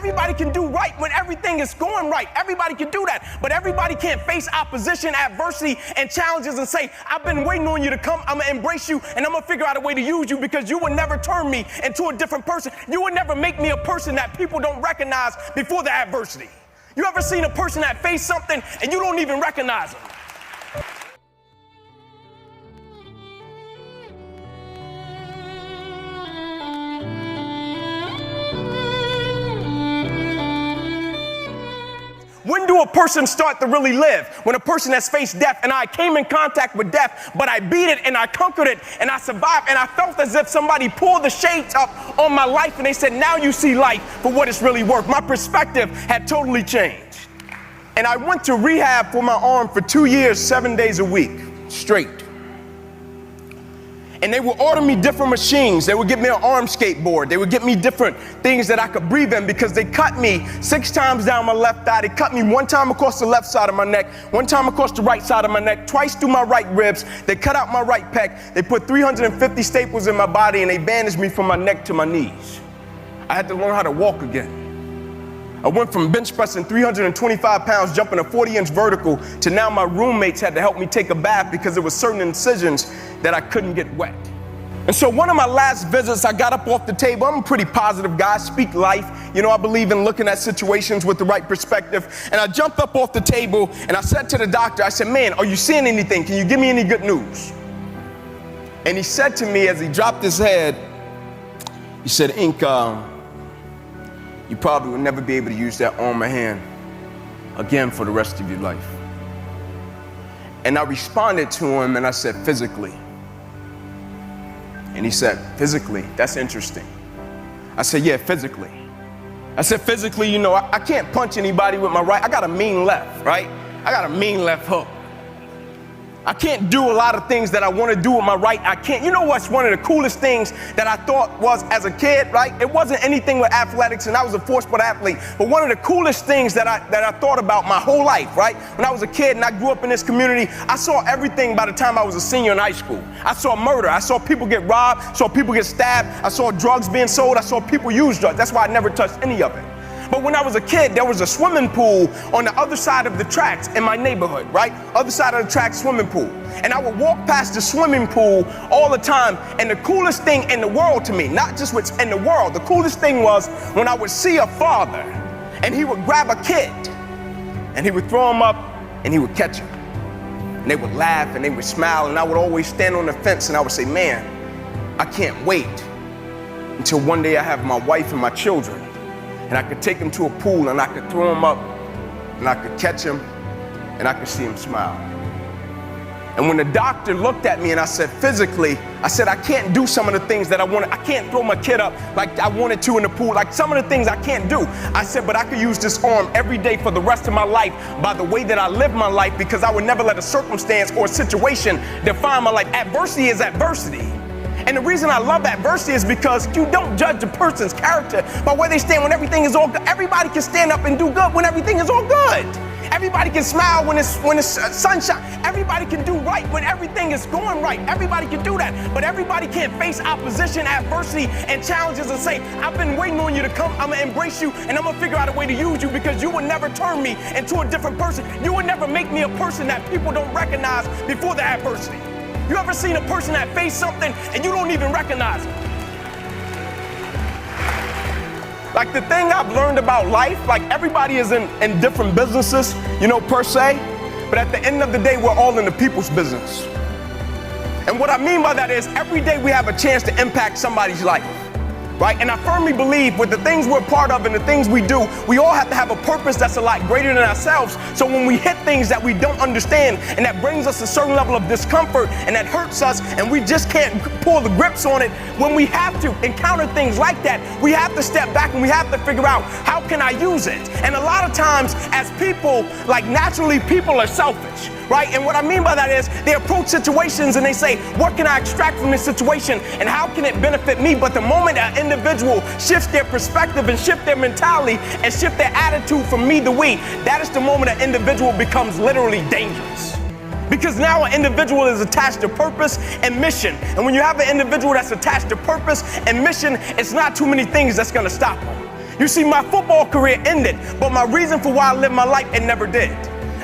Everybody can do right when everything is going right. Everybody can do that. But everybody can't face opposition, adversity, and challenges and say, I've been waiting on you to come. I'm going to embrace you, and I'm going to figure out a way to use you because you would never turn me into a different person. You would never make me a person that people don't recognize before the adversity. You ever seen a person that faced something and you don't even recognize them? When do a person start to really live? When a person has faced death, and I came in contact with death, but I beat it and I conquered it and I survived, and I felt as if somebody pulled the shades up on my life and they said, now you see life for what it's really worth. My perspective had totally changed. And I went to rehab for my arm for 2 years, 7 days a week, straight. And they would order me different machines. They would get me an arm skateboard. They would get me different things that I could breathe in because they cut me 6 times down my left thigh. They cut me 1 time across the left side of my neck, 1 time across the right side of my neck, twice through my right ribs. They cut out my right pec. They put 350 staples in my body and they bandaged me from my neck to my knees. I had to learn how to walk again. I went from bench pressing 325 pounds, jumping a 40-inch vertical, to now my roommates had to help me take a bath because there were certain incisions that I couldn't get wet. And so one of my last visits, I got up off the table. I'm a pretty positive guy, speak life. You know, I believe in looking at situations with the right perspective. And I jumped up off the table and I said to the doctor, I said, man, are you seeing anything? Can you give me any good news? And he said to me as he dropped his head, he said, Ink, you probably will never be able to use that arm or hand again for the rest of your life. And I responded to him and I said, physically. And he said, physically? That's interesting. I said, yeah, physically. I said, physically, you know, I can't punch anybody with my right. I got a mean left, right? I got a mean left hook. I can't do a lot of things that I want to do with my right. I can't. You know what's one of the coolest things that I thought was as a kid, right? It wasn't anything with athletics, and I was a four-sport athlete. But one of the coolest things that I thought about my whole life, right? When I was a kid and I grew up in this community, I saw everything by the time I was a senior in high school. I saw murder. I saw people get robbed. Saw people get stabbed. I saw drugs being sold. I saw people use drugs. That's why I never touched any of it. But when I was a kid, there was a swimming pool on the other side of the tracks in my neighborhood, right? Other side of the tracks, swimming pool. And I would walk past the swimming pool all the time. And the coolest thing in the world to me, not just what's in the world, the coolest thing was when I would see a father and he would grab a kid and he would throw him up and he would catch him. And they would laugh and they would smile, and I would always stand on the fence and I would say, man, I can't wait until one day I have my wife and my children and I could take them to a pool and I could throw them up and I could catch them and I could see them smile. And when the doctor looked at me and I said, physically, I said, I can't do some of the things that I wanted. I can't throw my kid up like I wanted to in the pool. Like some of the things I can't do. I said, but I could use this arm every day for the rest of my life by the way that I live my life, because I would never let a circumstance or a situation define my life. Adversity is adversity. And the reason I love adversity is because you don't judge a person's character by where they stand when everything is all good. Everybody can stand up and do good when everything is all good. Everybody can smile when it's sunshine. Everybody can do right when everything is going right. Everybody can do that. But everybody can't face opposition, adversity, and challenges and say, I've been waiting on you to come. I'm going to embrace you, and I'm going to figure out a way to use you because you will never turn me into a different person. You will never make me a person that people don't recognize before the adversity. You ever seen a person that faced something and you don't even recognize it? Like the thing I've learned about life, like everybody is in different businesses, you know, per se, but at the end of the day, we're all in the people's business. And what I mean by that is every day we have a chance to impact somebody's life, right? And I firmly believe with the things we're part of and the things we do, we all have to have a purpose that's a lot greater than ourselves. So when we hit things that we don't understand and that brings us a certain level of discomfort and that hurts us and we just can't pull the grips on it, when we have to encounter things like that, we have to step back and we have to figure out, how can I use it? And a lot of times as people, like naturally people are selfish. Right? And what I mean by that is they approach situations and they say, what can I extract from this situation and how can it benefit me? But the moment an individual shifts their perspective and shift their mentality and shift their attitude from me to we, that is the moment an individual becomes literally dangerous. Because now an individual is attached to purpose and mission. And when you have an individual that's attached to purpose and mission, it's not too many things that's going to stop them. You see, my football career ended, but my reason for why I lived my life, it never did.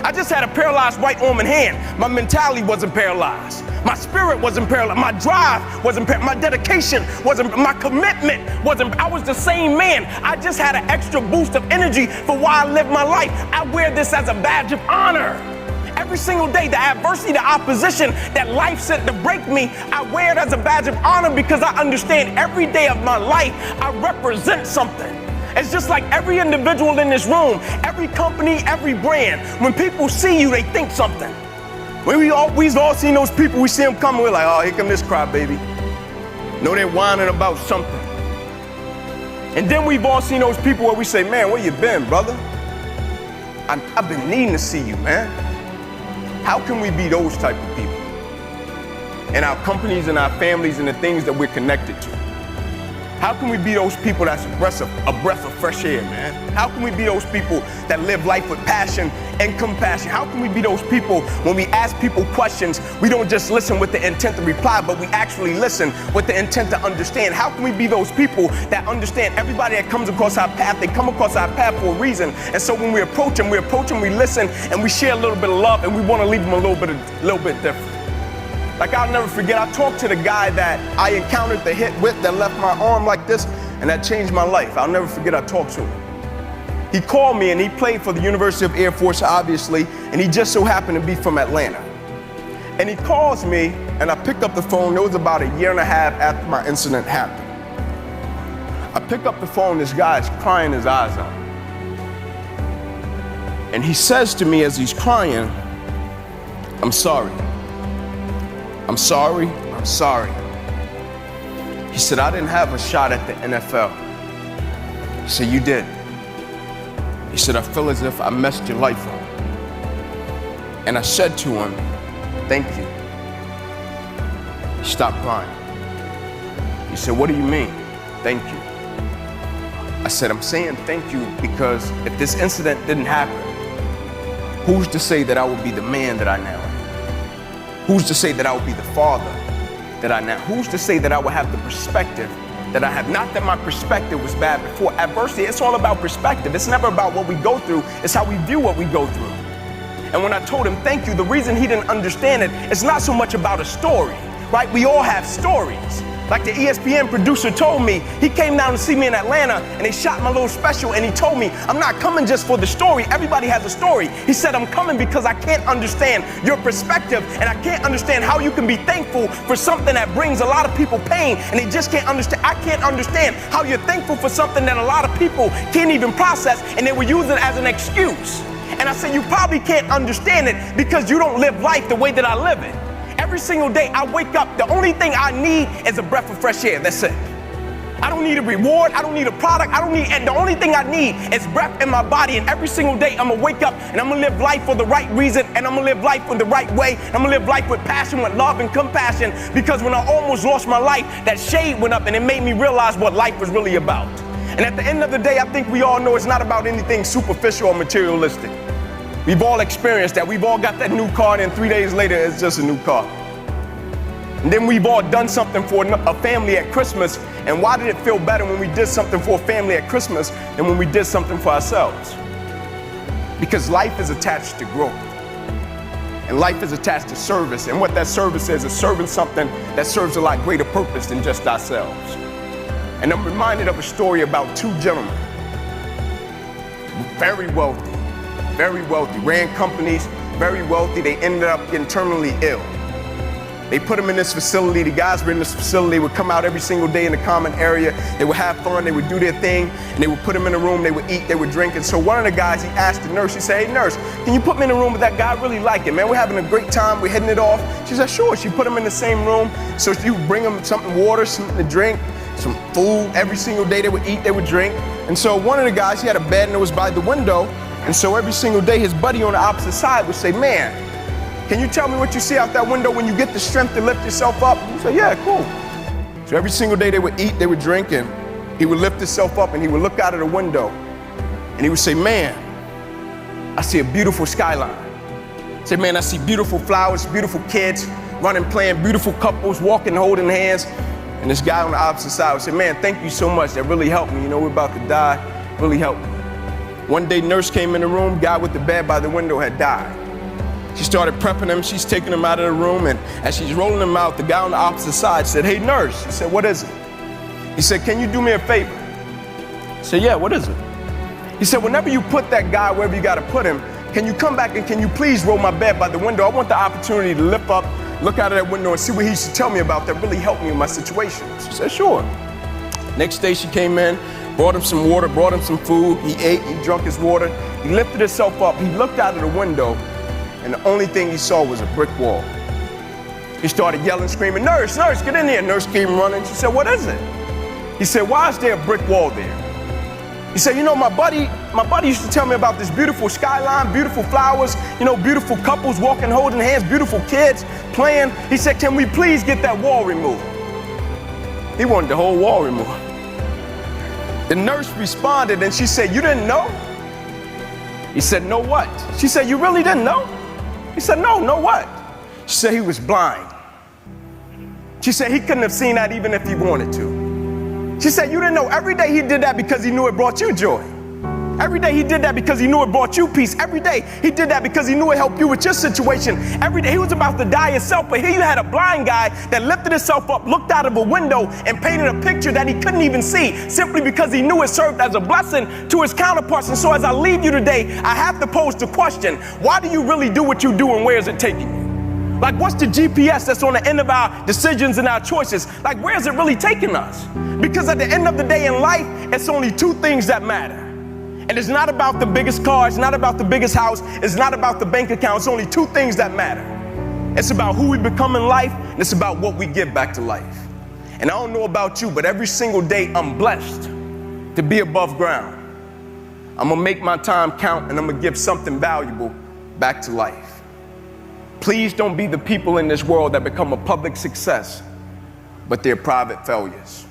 I just had a paralyzed right arm and hand. My mentality wasn't paralyzed. My spirit wasn't paralyzed. My drive wasn't paralyzed. My dedication wasn't, my commitment wasn't. I was the same man. I just had an extra boost of energy for why I lived my life. I wear this as a badge of honor. Every single day, the adversity, the opposition that life sent to break me, I wear it as a badge of honor because I understand every day of my life, I represent something. It's just like every individual in this room, every company, every brand. When people see you, they think something. We've all seen those people, we see them coming, we're like, oh, here come this crybaby. No, they're whining about something. And then we've all seen those people where we say, man, where you been, brother? I've been needing to see you, man. How can we be those type of people in our companies and our families and the things that we're connected to? How can we be those people that's a breath of fresh air, man? How can we be those people that live life with passion and compassion? How can we be those people when we ask people questions, we don't just listen with the intent to reply, but we actually listen with the intent to understand? How can we be those people that understand everybody that comes across our path, they come across our path for a reason. And so when we approach them, we listen, and we share a little bit of love, and we want to leave them a little bit different. Like, I'll never forget, I talked to the guy that I encountered the hit with that left my arm like this, and that changed my life. I'll never forget, I talked to him. He called me, and he played for the University of Air Force, obviously, and he just so happened to be from Atlanta. And he calls me, and I picked up the phone. It was about a year and a half after my incident happened. I pick up the phone, this guy is crying his eyes out. And he says to me as he's crying, I'm sorry. I'm sorry, I'm sorry. He said, I didn't have a shot at the NFL. He said, you did. He said, I feel as if I messed your life up. And I said to him, thank you. He stopped crying. He said, what do you mean, thank you? I said, I'm saying thank you because if this incident didn't happen, who's to say that I would be the man that I now am? Who's to say that I will be the father that I now? Who's to say that I will have the perspective that I have? Not that my perspective was bad before. Adversity, it's all about perspective. It's never about what we go through. It's how we view what we go through. And when I told him thank you, the reason he didn't understand it, it's not so much about a story, right? We all have stories. Like the ESPN producer told me, he came down to see me in Atlanta and they shot my little special, and he told me, I'm not coming just for the story. Everybody has a story. He said, I'm coming because I can't understand your perspective, and I can't understand how you can be thankful for something that brings a lot of people pain, and they just can't understand. I can't understand how you're thankful for something that a lot of people can't even process, and they will use it as an excuse. And I said, you probably can't understand it because you don't live life the way that I live it. Every single day I wake up, the only thing I need is a breath of fresh air. That's it. I don't need a reward. I don't need a product. And the only thing I need is breath in my body. And every single day I'm gonna wake up and I'm gonna live life for the right reason. And I'm gonna live life in the right way. I'm gonna live life with passion, with love and compassion. Because when I almost lost my life, that shade went up and it made me realize what life was really about. And at the end of the day, I think we all know it's not about anything superficial or materialistic. We've all experienced that. We've all got that new car, and then 3 days later, it's just a new car. And then we've all done something for a family at Christmas. And why did it feel better when we did something for a family at Christmas than when we did something for ourselves? Because life is attached to growth. And life is attached to service. And what that service is serving something that serves a lot greater purpose than just ourselves. And I'm reminded of a story about two gentlemen, very wealthy, ran companies, very wealthy. They ended up getting terminally ill. They put them in this facility. The guys were in this facility. They would come out every single day in the common area. They would have fun. They would do their thing. And they would put them in a room. They would eat. They would drink. And so one of the guys, he asked the nurse, he said, hey, nurse, can you put me in a room with that guy? I really like it, man. We're having a great time. We're hitting it off. She said, sure. She put him in the same room. So you bring them something, water, something to drink, some food. Every single day they would eat, they would drink. And so one of the guys, he had a bed and it was by the window. And so every single day, his buddy on the opposite side would say, man, can you tell me what you see out that window when you get the strength to lift yourself up? He said, yeah, cool. So every single day they would eat, they would drink, and he would lift himself up and he would look out of the window and he would say, man, I see a beautiful skyline. Say, man, I see beautiful flowers, beautiful kids, running, playing, beautiful couples, walking, holding hands. And this guy on the opposite side would say, man, thank you so much. That really helped me. You know, we're about to die. really helped me. One day, nurse came in the room, guy with the bed by the window had died. She started prepping him, she's taking him out of the room, and as she's rolling him out, the guy on the opposite side said, "Hey nurse." He said, "What is it?" He said, "Can you do me a favor?" I said, "Yeah, what is it?" He said, "Whenever you put that guy wherever you gotta put him, can you come back and can you please roll my bed by the window? I want the opportunity to lift up, look out of that window and see what he should tell me about that really helped me in my situation." She said, "Sure." Next day she came in, brought him some water, brought him some food. He ate, he drank his water. He lifted himself up, he looked out of the window, and the only thing he saw was a brick wall. He started yelling, screaming, "Nurse, nurse, get in here." Nurse came running. She said, "What is it?" He said, "Why is there a brick wall there?" He said, "You know, my buddy used to tell me about this beautiful skyline, beautiful flowers, beautiful couples walking, holding hands, beautiful kids playing." He said, "Can we please get that wall removed?" He wanted the whole wall removed. The nurse responded and she said, "You didn't know?" He said, "No what?" She said, "You really didn't know?" He said, "No, no what?" She said, "He was blind." She said, "He couldn't have seen that even if he wanted to." She said, "You didn't know." Every day he did that because he knew it brought you joy. Every day he did that because he knew it brought you peace. Every day he did that because he knew it helped you with your situation. Every day he was about to die himself, but here you had a blind guy that lifted himself up, looked out of a window, and painted a picture that he couldn't even see, simply because he knew it served as a blessing to his counterparts. And so as I leave you today, I have to pose the question, why do you really do what you do, and where is it taking you? Like, what's the GPS that's on the end of our decisions and our choices? Like, where is it really taking us? Because at the end of the day in life, it's only two things that matter. And it's not about the biggest car, it's not about the biggest house, it's not about the bank account. It's only two things that matter. It's about who we become in life, and it's about what we give back to life. And I don't know about you, but every single day I'm blessed to be above ground. I'm gonna make my time count, and I'm gonna give something valuable back to life. Please don't be the people in this world that become a public success, but they're private failures.